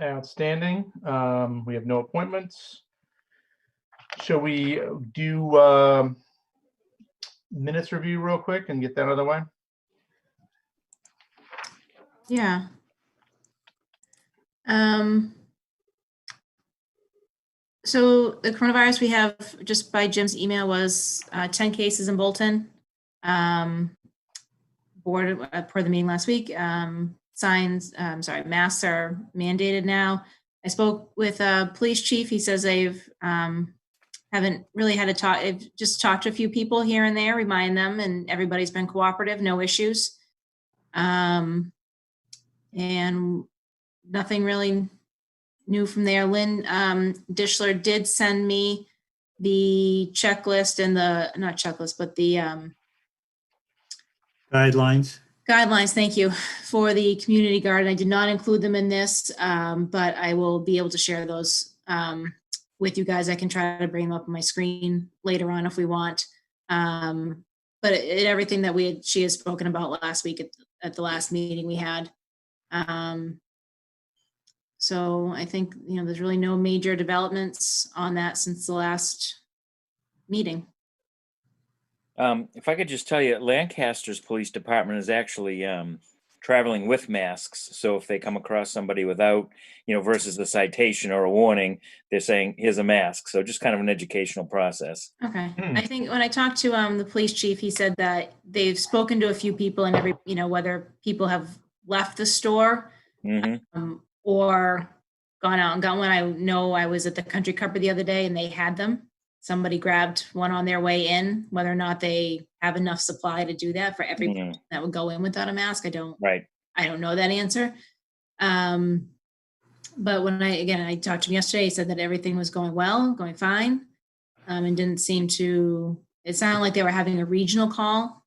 Outstanding. We have no appointments. Shall we do minutes review real quick and get that out of the way? Yeah. So the coronavirus we have just by Jim's email was 10 cases in Bolton. Board per the meeting last week. Masks are mandated now. I spoke with a police chief. He says they've haven't really had to talk. They've just talked to a few people here and there, remind them, and everybody's been cooperative, no issues. And nothing really new from there. Lynn Dishler did send me the checklist and the, not checklist, but the Guidelines. Thank you, for the community garden. I did not include them in this, but I will be able to share those with you guys. I can try to bring them up on my screen later on if we want. But everything that she has spoken about last week at the last meeting we had. So I think, there's really no major developments on that since the last meeting. If I could just tell you, Lancaster's police department is actually traveling with masks. So if they come across somebody without, versus the citation or a warning, they're saying, here's a mask. So just kind of an educational process. Okay. I think when I talked to the police chief, he said that they've spoken to a few people and whether people have left the store or gone out and got one. I know I was at the Country Cupboard the other day and they had them. Somebody grabbed one on their way in. Whether or not they have enough supply to do that for every person that would go in without a mask, I don't know that answer. But when I talked to him yesterday, he said that everything was going well, going fine, and didn't seem to. It sounded like they were having a regional call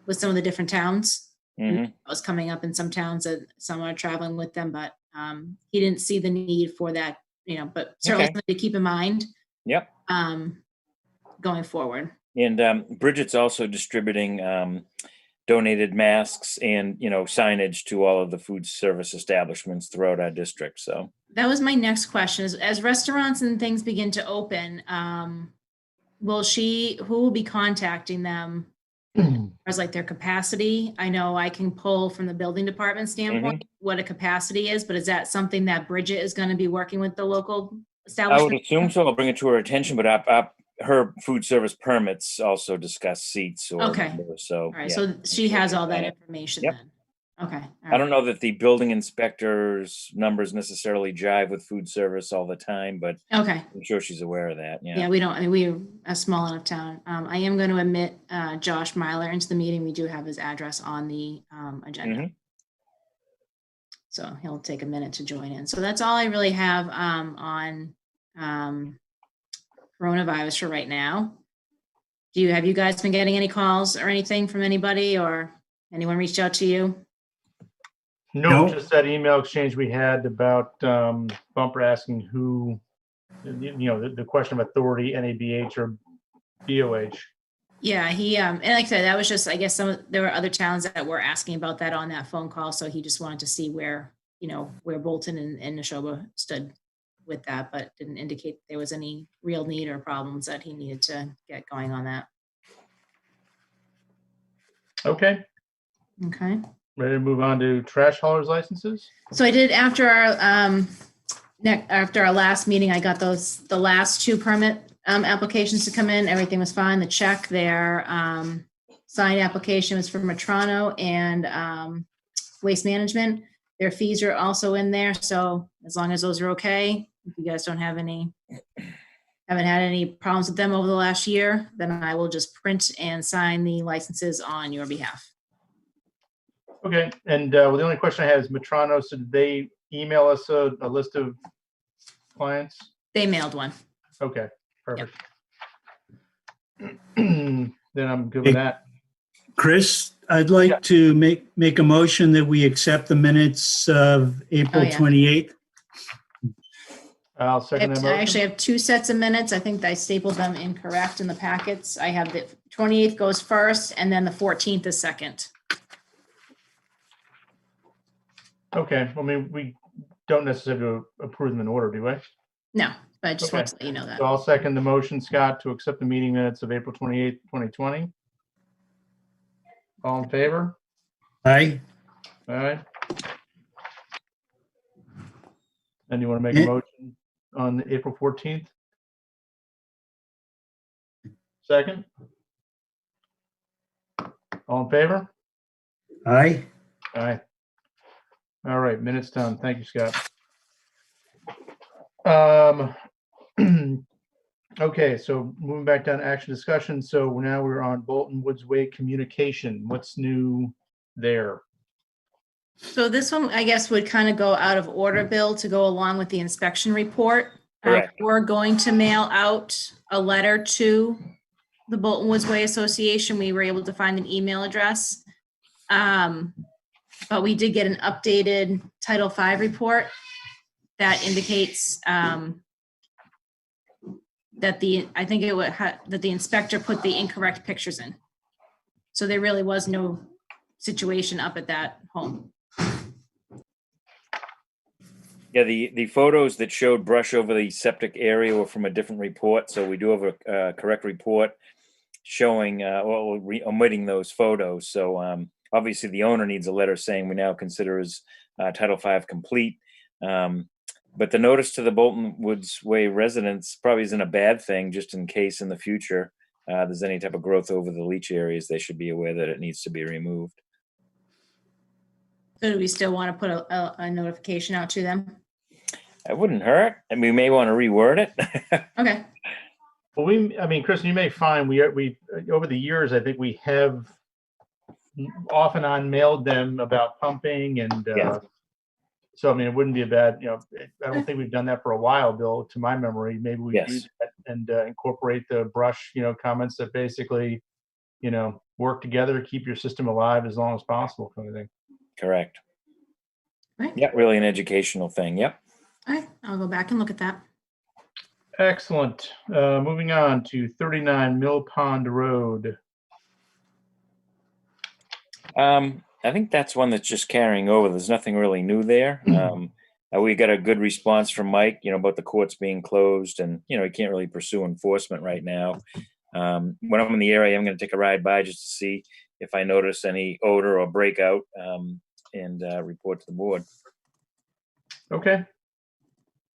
with some of the different towns. I was coming up in some towns that some are traveling with them, but he didn't see the need for that. But certainly something to keep in mind. Yep. Going forward. And Bridget's also distributing donated masks and, signage to all of the food service establishments throughout our district. So that was my next question. As restaurants and things begin to open, who will be contacting them as like their capacity? I know I can pull from the building department standpoint what a capacity is, but is that something that Bridget is going to be working with the local establishment? I would assume so. I'll bring it to her attention, but her food service permits also discuss seats or numbers, so. All right, so she has all that information then. Okay. I don't know that the building inspector's numbers necessarily jive with food service all the time, but I'm sure she's aware of that. Yeah, we don't. I mean, we're a small enough town. I am going to admit Josh Myler into the meeting. We do have his address on the agenda. So he'll take a minute to join in. So that's all I really have on coronavirus for right now. Have you guys been getting any calls or anything from anybody, or anyone reached out to you? No, just that email exchange we had about Bumper asking who, the question of authority, NABH or BOH. Yeah, he and like I said, that was just, I guess there were other towns that were asking about that on that phone call, so he just wanted to see where Bolton and Neshoba stood with that, but didn't indicate there was any real need or problems that he needed to get going on that. Okay. Ready to move on to trash haulers licenses? So I did after our last meeting, I got the last two permit applications to come in. Everything was fine. The check, their signed application was for Metrano and Waste Management. Their fees are also in there. So as long as those are okay, if you guys don't have haven't had any problems with them over the last year, then I will just print and sign the licenses on your behalf. Okay, and the only question I have is Metrano. So did they email us a list of clients? They mailed one. Okay, perfect. Yep. Then I'm good with that. Chris, I'd like to make a motion that we accept the minutes of April 28th. I'll second that motion. I actually have two sets of minutes. I think I stapled them incorrect in the packets. I have the 28th goes first, and then the 14th is second. Okay. I mean, don't necessarily approve them in order, do we? No, but I just Okay. want to let you know that. So I'll second the motion, Scott, to accept the meeting minutes of April 28th, 2020. All in favor? Aye. All right. And you want to make a Yeah. motion on April 14th? Second? All in favor? Aye. Aye. All right, minutes done. Thank you, Scott. Okay, so moving back down to action discussion. So now we're on Bolton Woods Way communication. What's new there? So this one, I guess, would kind of go out of order, Bill, to go along with the inspection report. Correct. We're going to mail out a letter to the Bolton Woods Way Association. We were able to find an email address. But we did get an updated Title V report that indicates that that the inspector put the incorrect pictures in. So there really was no situation up at that home. Yeah, the photos that showed brush over the septic area were from a different report. So we do have a correct report showing omitting those photos. So obviously the owner needs a letter saying we now consider his Title V complete. But the notice to the Bolton Woods Way residents probably isn't a bad thing, just in case in the future there's any type of growth over the leach areas. They should be aware that it needs to be removed. So do we still want to put a notification out to them? It wouldn't hurt. And we may want to reword it. Okay. Well, I mean, Kristen, you may find we over the years, I think we have off and on mailed them about pumping and Yeah. so, I mean, it wouldn't be a bad, I don't think we've done that for a while, Bill, to my memory. Maybe we do that and incorporate the brush, comments that basically, work together, keep your system alive as long as possible kind of thing. Correct. Right. Yeah, really an educational thing. Yep. All right, I'll go back and look at that. Excellent. Moving on to 39 Mill Pond Road. I think that's one that's just carrying over. There's nothing really new there. We got a good response from Mike, about the courts being closed and, he can't really pursue enforcement right now. When I'm in the area, I'm going to take a ride by just to see if I notice any odor or breakout and report to the board. Okay.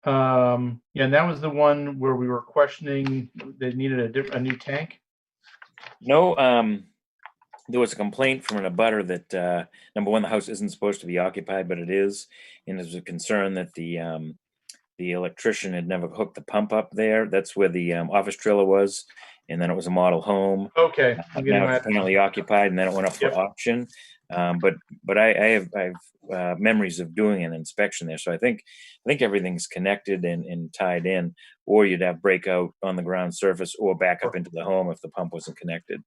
And that was the one where we were questioning they needed a new tank. No, there was a complaint from an abutter that number one, the house isn't supposed to be occupied, but it is, and there's a concern that the electrician had never hooked the pump up there. That's where the office trailer was, and then it was a model home. Okay. Now it's currently occupied, and then it went up for auction. But I have memories of doing an inspection there, so I think everything's connected and tied in. Or you'd have breakout on the ground surface, or back up into the home if the pump wasn't connected.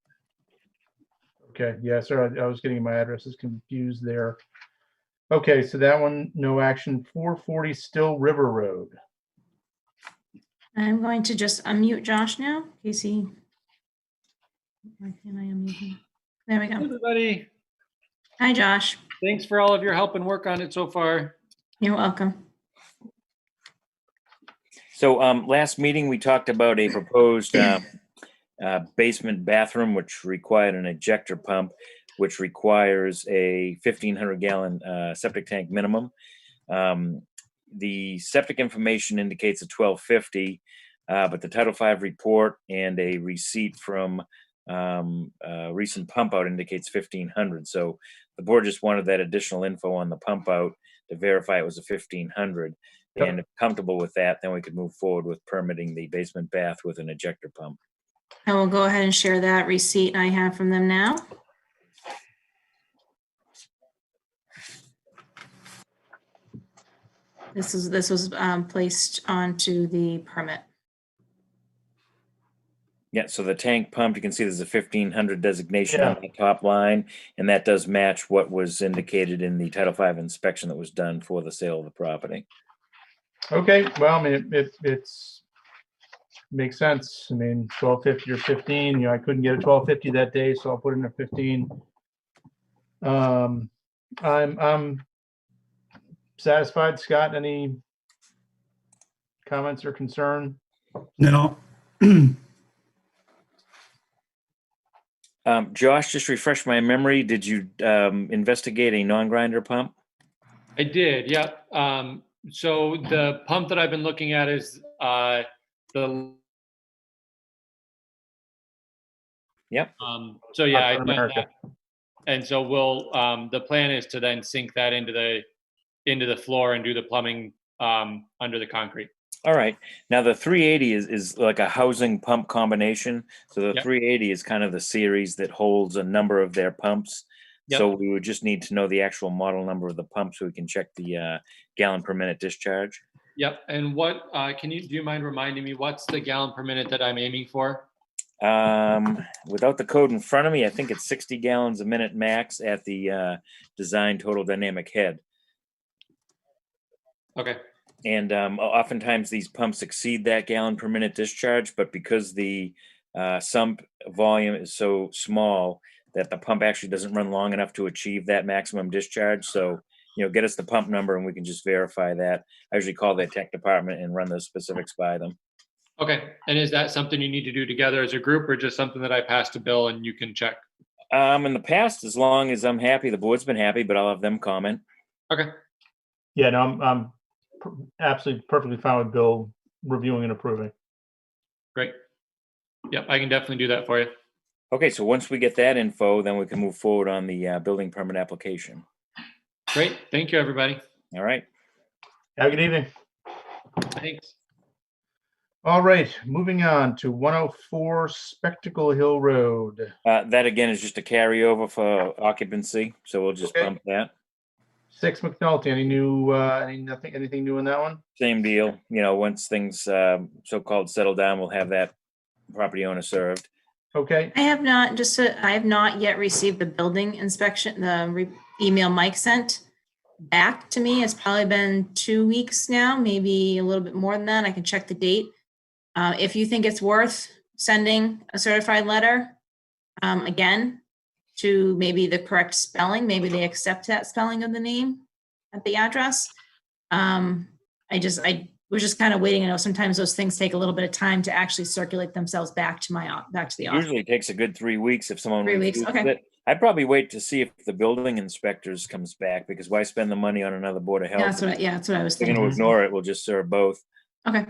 Okay, yeah, sorry, I was getting my addresses confused there. Okay, so that one, no action. 440 Still River Road. I'm going to just unmute Josh now, Casey. Why can't I unmute him? There we go. Hey, everybody. Hi, Josh. Thanks for all of your help and work on it so far. You're welcome. So last meeting, we talked about a proposed basement bathroom, which required an ejector pump, which requires a 1,500-gallon septic tank minimum. The septic information indicates a 1,250, but the Title V report and a receipt from recent pump out indicates 1,500. So the board just wanted that additional info on the pump out to verify it was a 1,500. Yep. And if comfortable with that, then we could move forward with permitting the basement bath with an ejector pump. I will go ahead and share that receipt I have from them now. This was placed onto the permit. Yeah, so the tank pump, you can see there's a 1,500 designation on the top line, and that does match what was indicated in the Title V inspection that was done for the sale of the property. Okay, well, I mean, it's makes sense. I mean, 1,250 or 15. I couldn't get a 1,250 that day, so I'll put in a 15. I'm satisfied? Scott, any comments or concern? No. Josh, just refresh my memory. Did you investigate a non-grinder pump? I did, yep. So the pump that I've been looking at is the Yep. so yeah, I've done America. that. And so we'll the plan is to then sink that into the floor and do the plumbing under the concrete. All right. Now the 380 is like a housing pump combination. So the Yep. 380 is kind of the series that holds a number of their pumps. Yep. So we would just need to know the actual model number of the pump so we can check the gallon per minute discharge. Yep. And what do you mind reminding me what's the gallon per minute that I'm aiming for? Without the code in front of me, I think it's 60 gallons a minute max at the design total dynamic head. Okay. And oftentimes these pumps exceed that gallon per minute discharge, but because the sump volume is so small that the pump actually doesn't run long enough to achieve that maximum discharge. So, get us the pump number and we can just verify that. I usually call the tech department and run those specifics by them. Okay. And is that something you need to do together as a group or just something that I pass to Bill and you can check? In the past, as long as I'm happy, the board's been happy, but I'll have them comment. Okay. Yeah, no, I'm absolutely perfectly fine with Bill reviewing and approving. Great. Yep, I can definitely do that for you. Okay, so once we get that info, then we can move forward on the building permit application. Great. Thank you, everybody. All right. Have a good evening. Thanks. All right, moving on to 104 Spectacle Hill Road. That again is just a carryover for occupancy, so we'll just bump that. 6 McNulty, anything new in that one? Same deal. Once things so-called settle down, we'll have that property owner served. Okay. I have not yet received the building inspection, email Mike sent back to me. It's probably been 2 weeks now, maybe a little bit more than that. I can check the date. If you think it's worth sending a certified letter, again, to maybe the correct spelling, maybe they accept that spelling of the name at the address. We're just kind of waiting. I know sometimes those things take a little bit of time to actually circulate themselves back to the office. Usually it takes a good 3 weeks if someone 3 weeks, refuses okay. it. I'd probably wait to see if the building inspectors comes back, because why spend the money on another board of health? That's what I was If they're thinking. going to ignore it, we'll just serve both. Okay.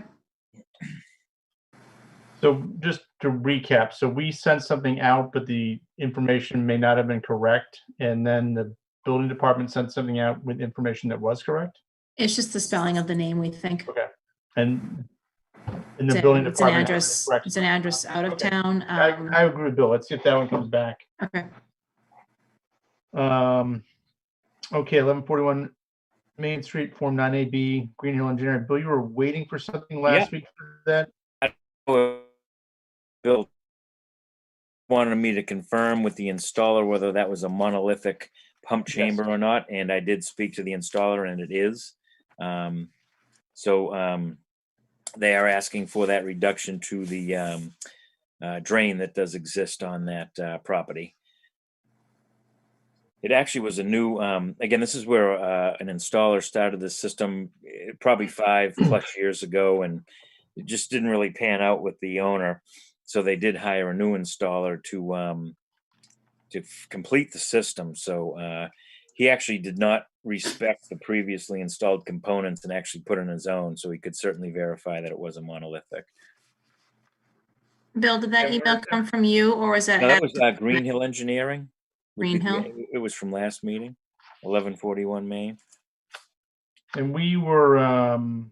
So just to recap, so we sent something out, but the information may not have been correct. And then the building department sent something out with information that was correct? It's just the spelling of the name, we think. Okay. And in the building It's an department. address. It's an address out of Okay. town. I agree with Bill. Let's see if that one comes back. Okay. Okay, 1141 Main Street, Form 9AB, Green Hill Engineering. Bill, you were waiting for something last week for that? Bill wanted me to confirm with the installer whether that was a monolithic pump chamber or not, and I did speak to the installer, and it is. So they are asking for that reduction to the drain that does exist on that property. It actually was a new, again, this is where an installer started this system probably 5+ years ago, and it just didn't really pan out with the owner. So they did hire a new installer to complete the system. So he actually did not respect the previously installed components and actually put in his own. So he could certainly verify that it was a monolithic. Bill, did that email come from you, or was that? No, that was Green Hill Engineering. Green Hill? It was from last meeting, 1141 Main. And we were, and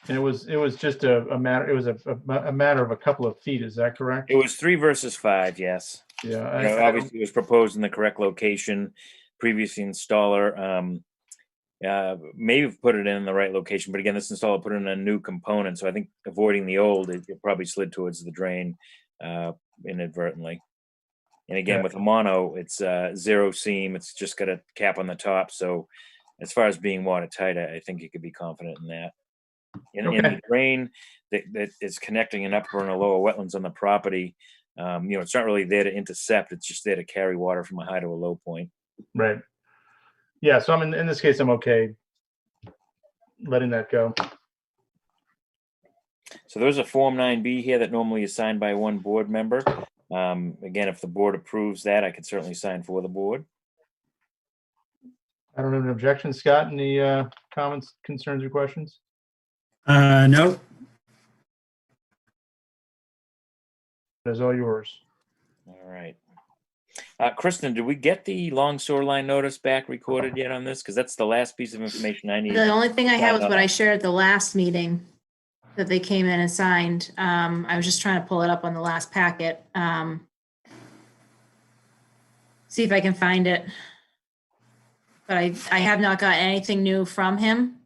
it was just a matter. It was a matter of a couple of feet. Is that correct? It was 3 versus 5. Yes. Yeah. Obviously, it was proposed in the correct location. Previous installer may have put it in the right location, but again, this installer put in a new component. So I think avoiding the old, it probably slid towards the drain inadvertently. And again, with a mono, it's 0 seam. It's just got a cap on the top. So as far as being watertight, I think you could be confident in that. In the drain that is connecting an upper and a lower wetlands on the property, it's not really there to intercept. It's just there to carry water from a high to a low point. Right. Yeah, so in this case, I'm okay letting that go. So there's a Form 9B here that normally is signed by one board member. Again, if the board approves that, I could certainly sign for the board. I don't have an objection. Scott, any comments, concerns, or questions? No. That's all yours. All right. Kristen, did we get the Longshore line notice back recorded yet on this? Because that's the last piece of information I need. The only thing I have was Sign what off. I shared at the last meeting that they came in and signed. I was just trying to pull it up on the last packet. See if I can find it. But I have not got anything new from him.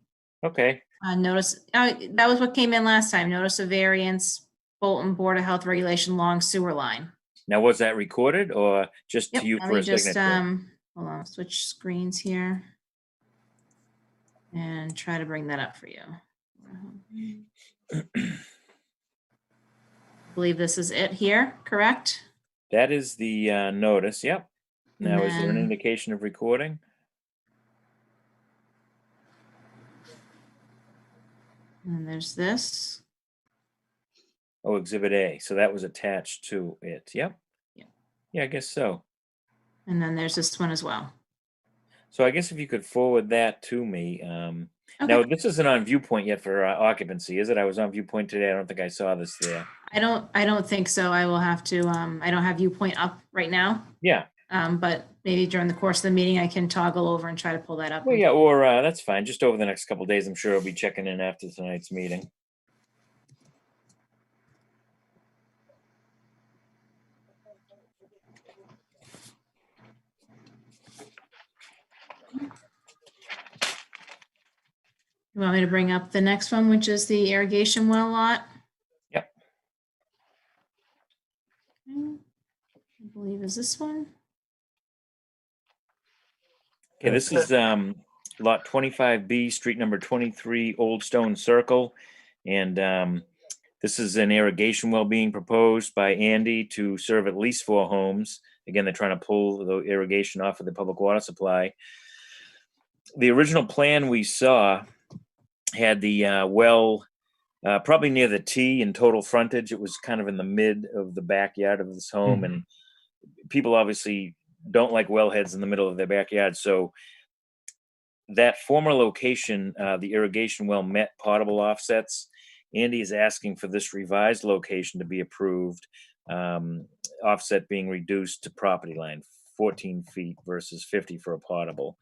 Okay. Notice, that was what came in last time. Notice of variance, Bolton Board of Health Regulation, long sewer line. Now, was that recorded or just to you Let for me a just, signature? hold on, switch screens here. And try to bring that up for you. I believe this is it here, correct? That is the notice. Yep. Now, is there an then- indication of recording? And there's this. Oh, Exhibit A. So that was attached to it. Yep. Yeah. Yeah, I guess so. And then there's this one as well. So I guess if you could forward that to me. Okay. Now, this isn't on Viewpoint yet for occupancy, is it? I was on Viewpoint today. I don't think I saw this there. I don't think so. I will have to, I don't have Viewpoint up right now. Yeah. But maybe during the course of the meeting, I can toggle over and try to pull that up. Well, yeah, or that's fine. Just over the next couple of days, I'm sure I'll be checking in after tonight's meeting. You want me to bring up the next one, which is the irrigation well lot? Yep. Okay. I believe is this one. Okay, this is lot 25B, street number 23, Old Stone Circle. And this is an irrigation well being proposed by Andy to serve at least 4 homes. Again, they're trying to pull the irrigation off of the public water supply. The original plan we saw had the well probably near the T in total frontage. It was kind of in the mid of the backyard of this home. And people obviously don't like wellheads in the middle of their backyard. So that former location, the irrigation well met potable offsets. Andy is asking for this revised location to be approved, offset being reduced to property line, 14 feet versus 50 for a potable.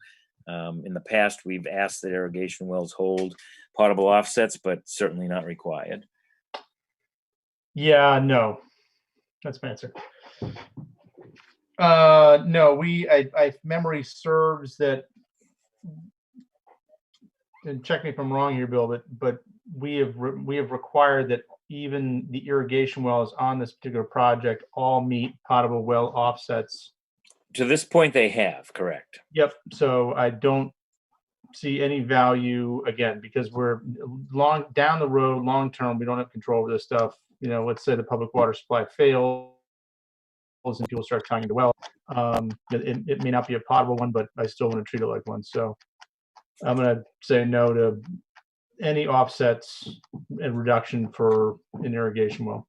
In the past, we've asked that irrigation wells hold potable offsets, but certainly not required. Yeah, no. That's my answer. No, I memory serves that, and check me if I'm wrong here, Bill, but we have required that even the irrigation wells on this particular project all meet potable well offsets. To this point, they have, correct. Yep. So I don't see any value, again, because we're long down the road, long term, we don't have control over this stuff. You know, let's say the public water supply fails and people start tying into well. It may not be a potable one, but I still want to treat it like one. So I'm going to say no to any offsets and reduction for an irrigation well.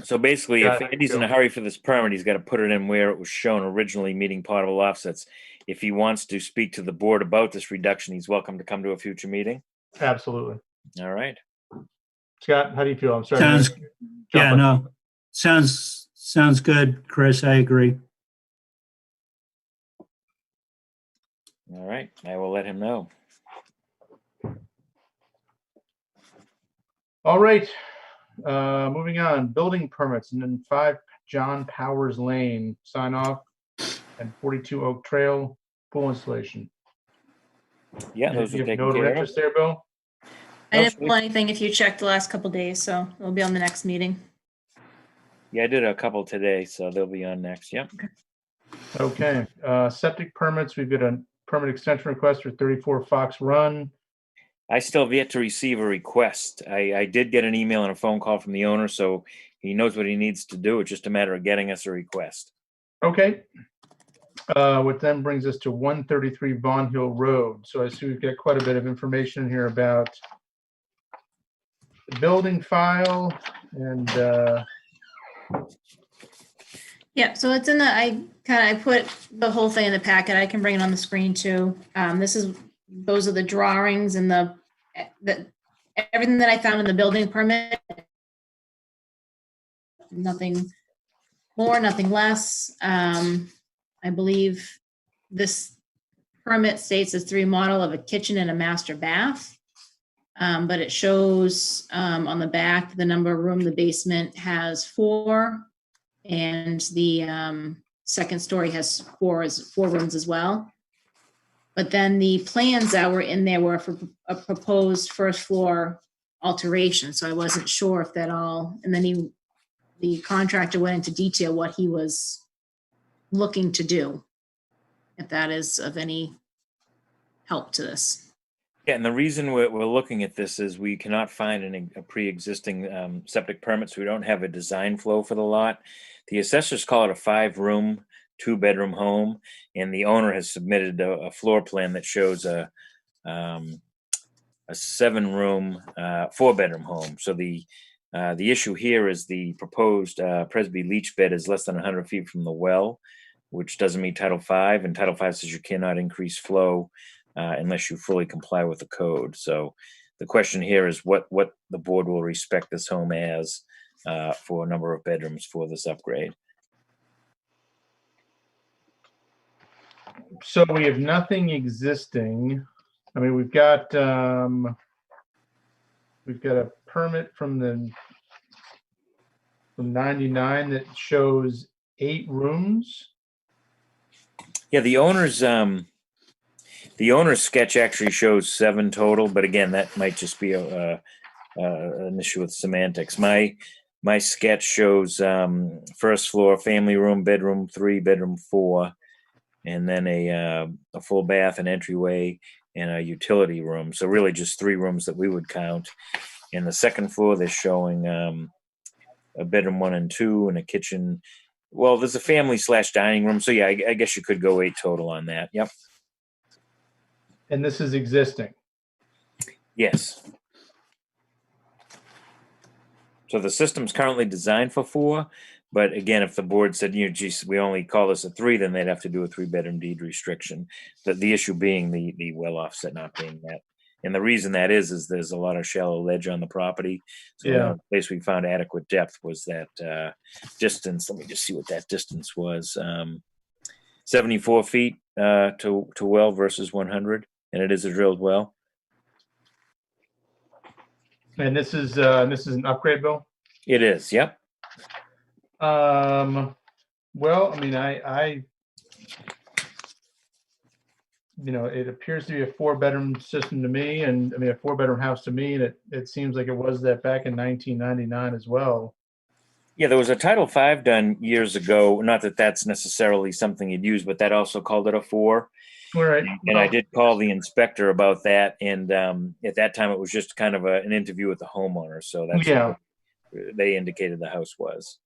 So basically, if Yeah, Andy's in a hurry for this permit, he's got to put it in where it was shown originally, meeting potable offsets. If he wants to speak to the board about this reduction, he's welcome to come to a future meeting. Absolutely. All right. Scott, how do you feel? I'm sorry. Sounds, yeah, no, sounds good, Chris. I agree. All right. I will let him know. All right. Moving on, building permits, and then 5 John Powers Lane, sign off, and 42 Oak Trail, pool installation. Yeah, those You are have taken no care of. interest there, Bill? I didn't pull anything if you checked the last couple days, so it'll be on the next meeting. Yeah, I did a couple today, so they'll be on next. Yep. Okay. Septic permits, we've got a permit extension request for 34 Fox Run. I still have yet to receive a request. I did get an email and a phone call from the owner, so he knows what he needs to do. It's just a matter of getting us a request. Okay. Which then brings us to 133 Bond Hill Road. So I see we've got quite a bit of information here about the building file and Yeah, so it's in the, I put the whole thing in the packet. I can bring it on the screen too. Those are the drawings and the everything that I found in the building permit. Nothing more, nothing less. I believe this permit states it's 3 model of a kitchen and a master bath. But it shows on the back the number of room the basement has 4, and the second story has 4 rooms as well. But then the plans that were in there were for a proposed first floor alteration, so I wasn't sure if that all. And then the contractor went into detail what he was looking to do, if that is of any help to this. Yeah, and the reason we're looking at this is we cannot find a pre-existing septic permit, so we don't have a design flow for the lot. The assessors call it a 5-room, 2-bedroom home, and the owner has submitted a floor plan that shows a 7-room, 4-bedroom home. So the issue here is the proposed Presby leach bed is less than 100 feet from the well, which doesn't meet Title V, and Title V says you cannot increase flow unless you fully comply with the code. So the question here is what the board will respect this home as for a number of bedrooms for this upgrade. so we have nothing existing. I mean, we've got a permit from 99 that shows 8 rooms. Yeah, the owner's sketch actually shows 7 total, but again, that might just be an issue with semantics. My sketch shows first floor, family room, bedroom 3, bedroom 4, and then a full bath, an entryway, and a utility room. So really just 3 rooms that we would count. And the second floor, they're showing a bedroom 1 and 2 and a kitchen. Well, there's a family/dining room. So yeah, I guess you could go 8 total on that. Yep. And this is existing. Yes. So the system's currently designed for 4, but again, if the board said, geez, we only call this a 3, then they'd have to do a 3-bedroom deed restriction. The issue being the well offset not being met. And the reason that is there's a lot of shallow ledge on the property. So the place we found adequate depth was that distance. Let me just see what that distance was. 74 feet to well versus 100, and it is a drilled well. And this is an upgrade, Bill? It is, yep. Well, I mean, I it appears to be a 4-bedroom system to me, and I mean a 4-bedroom house to me, and it seems like it was that back in 1999 as well. Yeah, there was a Title V done years ago. Not that that's necessarily something you'd use, but that also called it a 4. All right. And I did call the inspector about that, and at that time it was just kind of an interview with the homeowner. So that's what they indicated the house was.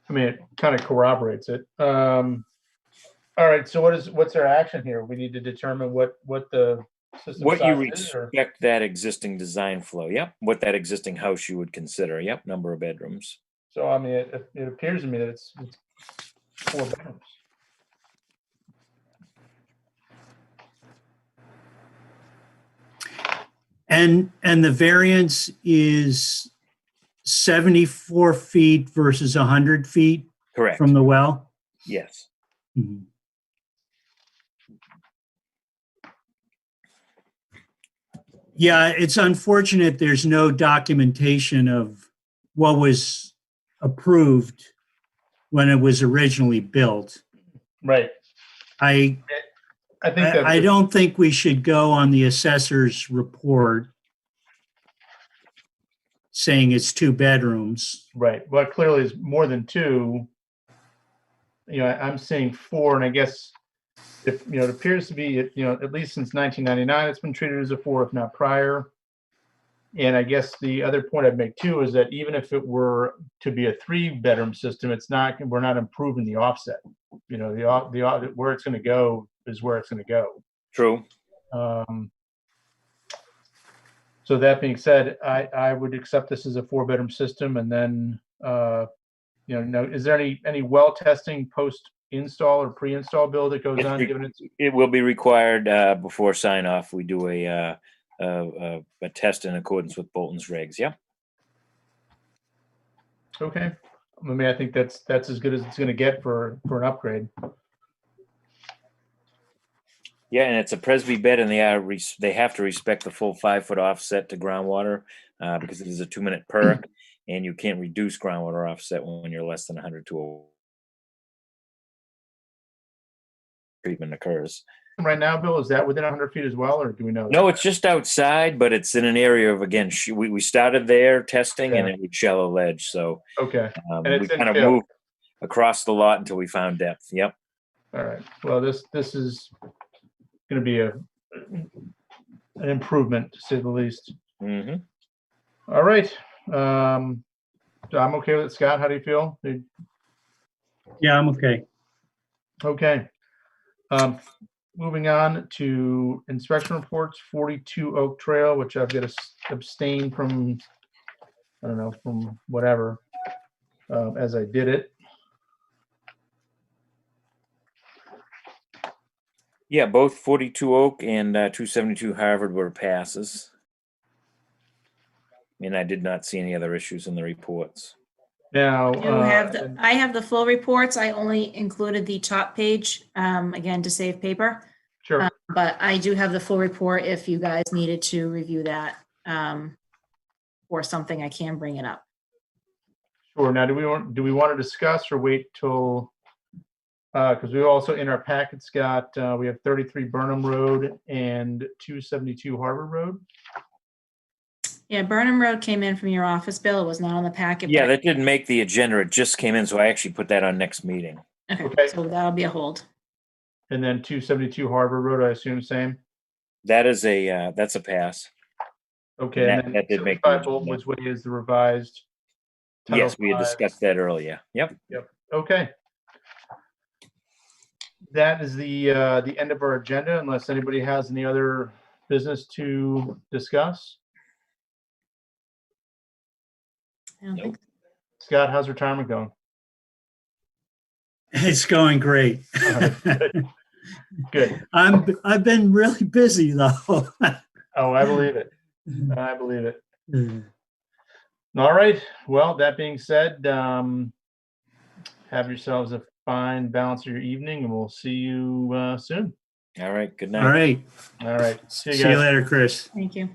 I mean, it kind of corroborates it. All right. So what's our action here? We need to determine what the system what you size is, respect that existing design flow. Yep. What that existing house you would consider. Yep. Number of bedrooms. So I mean, it appears to me that it's 4 bedrooms. And the variance is 74 feet versus 100 feet? Correct. From the well? Yes. Mm-hmm. Yeah, it's unfortunate there's no documentation of what was approved when it was originally built. Right. I don't think we should go on the assessor's report saying it's 2 bedrooms. Right. Well, clearly it's more than 2. I'm seeing 4, and I guess if it appears to be at least since 1999 it's been treated as a 4, if not prior. And I guess the other point I'd make too is that even if it were to be a 3-bedroom system, we're not improving the offset. You know, where it's going to go is where it's going to go. True. So that being said, I would accept this as a 4-bedroom system, and then is there any well testing post install or pre-install bill that goes on? It will be required before sign off. We do a test in accordance with Bolton's regs. Yeah. Okay. I mean, I think that's as good as it's going to get for an upgrade. Yeah, and it's a Presby bed, and they have to respect the full 5-foot offset to groundwater because it is a 2-minute perk, and you can't reduce groundwater offset when you're less than 100 to treatment occurs. Right now, Bill, is that within 100 feet as well, or do we know? No, it's just outside, but it's in an area of, again, we started there testing, and it was shallow ledge, so okay, we kind of moved across the lot until we found depth. Yep. All right. Well, this is going to be an improvement, to say the least. Mm-hmm. All right. I'm okay with it. Scott, how do you feel? Yeah, I'm okay. Okay. Moving on to inspection reports, 42 Oak Trail, which I've got to abstain from, I don't know, from whatever, as I did it. Yeah, both 42 Oak and 272 Harvard were passes. And I did not see any other issues in the reports. Now, I have the full reports. I only included the top page, again, to save paper. Sure. But I do have the full report if you guys needed to review that or something, I can bring it up. Sure. Now, do we want to discuss or wait till, because we also in our packets got, we have 33 Burnham Road and 272 Harvard Road. Yeah, Burnham Road came in from your office, Bill. It was not on the packet. Yeah, that didn't make the agenda. It just came in, so I actually put that on next meeting. Okay. So that'll be a hold. And then 272 Harvard Road, I assume same? That is that's a pass. Okay, and then 75 Boltonwood's Way is the revised. Yes, we had discussed that earlier. Yep. Okay. That is the end of our agenda, unless anybody has any other business to discuss. Nope. Scott, how's retirement going? It's going great. Good. I've been really busy though. Oh, I believe it. I believe it. All right. Well, that being said, have yourselves a fine balance of your evening, and we'll see you soon. All right. Good night. All right. All right. See you later, Chris. Thank you.